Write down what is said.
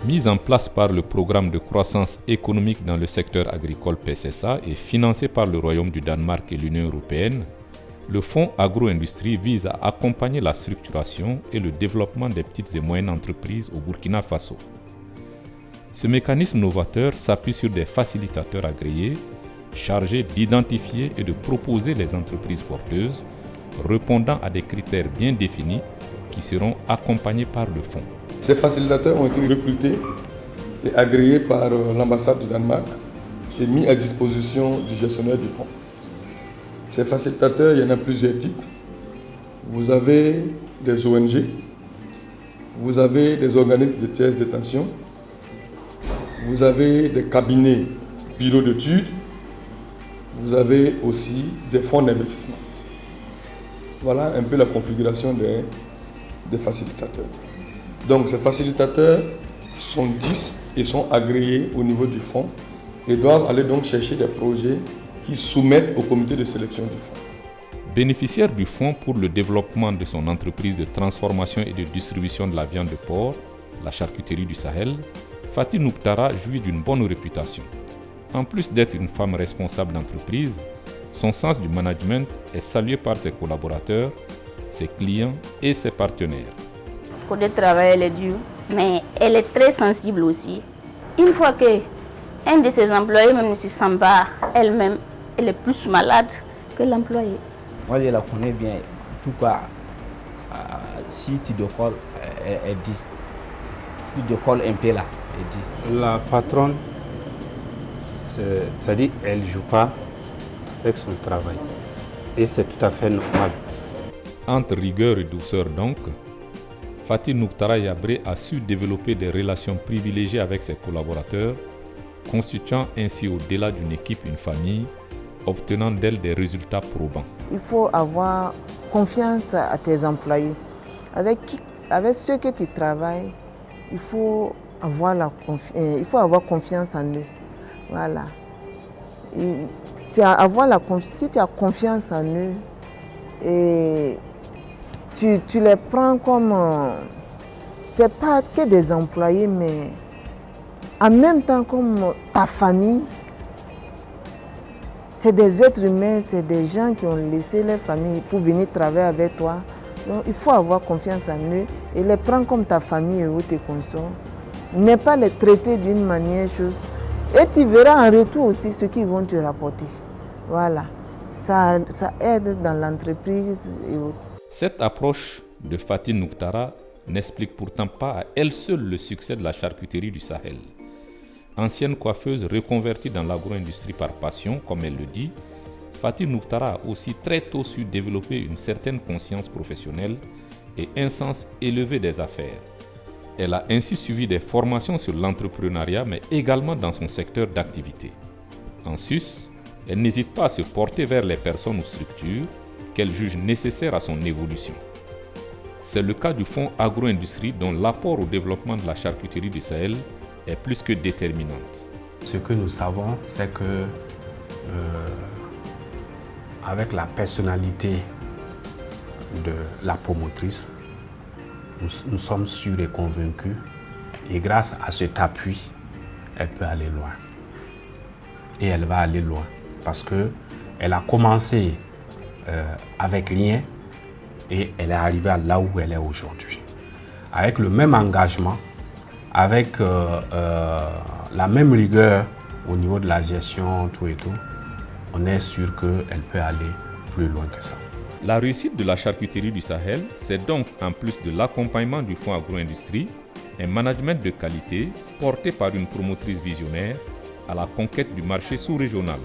Mise en place par le Programme de croissance économique dans le secteur agricole PCSA et financé par le Royaume du Danemark et l'Union européenne, le Fonds agro-industrie vise à accompagner la structuration et le développement des petites et moyennes entreprises au Burkina Faso. Ce mécanisme novateur s'appuie sur des facilitateurs agréés chargés d'identifier et de proposer les entreprises porteuses répondant à des critères bien définis qui seront accompagnés par le fonds. Ces facilitateurs ont été recrutés et agréés par l'ambassade du Danemark et mis à disposition du gestionnaire du fonds. Ces facilitateurs, il y en a plusieurs types. Vous avez des ONG, vous avez des organismes de tiers détention, vous avez des cabinets, bureaux d'études, vous avez aussi des fonds d'investissement. Voilà un peu la configuration des facilitateurs. Donc ces facilitateurs sont 10 et sont agréés au niveau du fonds et doivent aller donc chercher des projets qui soumettent au comité de sélection du fonds. Bénéficiaire du fonds pour le développement de son entreprise de transformation et de distribution de la viande de porc, la charcuterie du Sahel, Fatih Nouktara jouit d'une bonne réputation. En plus d'être une femme responsable d'entreprise, son sens du management est salué par ses collaborateurs, ses clients et ses partenaires. Le travail elle est dur, mais elle est très sensible aussi. Une fois qu'un de ses employés même ne se sent pas elle-même, elle est plus malade que l'employé. Moi je la connais bien. En tout cas, si tu décolles, elle dit. Si tu décolles un peu là, elle dit. La patronne, c'est-à-dire elle ne joue pas avec son travail. Et c'est tout à fait normal. Entre rigueur et douceur donc, Fatih Nouktara Yabré a su développer des relations privilégiées avec ses collaborateurs, constituant ainsi au-delà d'une équipe une famille, obtenant d'elle des résultats probants. Il faut avoir confiance à tes employés. Avec ceux que tu travailles, il faut avoir confiance en eux. Voilà. Si tu as confiance en eux, et tu les prends comme, c'est pas que des employés, mais en même temps comme ta famille. C'est des êtres humains, c'est des gens qui ont laissé leur famille pour venir travailler avec toi. Donc il faut avoir confiance en eux et les prendre comme ta famille ou tes consorts. Ne pas les traiter d'une manière chose. Et tu verras en retour aussi ce qu'ils vont te rapporter. Voilà, ça aide dans l'entreprise et autres. Cette approche de Fatih Nouktara n'explique pourtant pas à elle seule le succès de la charcuterie du Sahel. Ancienne coiffeuse reconvertie dans l'agro-industrie par passion, comme elle le dit, Fatih Nouktara a aussi très tôt su développer une certaine conscience professionnelle et un sens élevé des affaires. Elle a ainsi suivi des formations sur l'entrepreneuriat, mais également dans son secteur d'activité. En sus, elle n'hésite pas à se porter vers les personnes ou structures qu'elle juge nécessaires à son évolution. C'est le cas du Fonds agro-industrie dont l'apport au développement de la charcuterie du Sahel est plus que déterminante. Ce que nous savons, c'est que avec la personnalité de la promotrice, nous sommes sûrs et convaincus, et grâce à cet appui, elle peut aller loin. Et elle va aller loin, parce qu'elle a commencé avec rien, et elle est arrivée là où elle est aujourd'hui. Avec le même engagement, avec la même rigueur au niveau de la gestion, tout et tout, on est sûr qu'elle peut aller plus loin que ça. La réussite de la charcuterie du Sahel, c'est donc, en plus de l'accompagnement du Fonds agro-industrie, un management de qualité porté par une promotrice visionnaire à la conquête du marché sous-régional.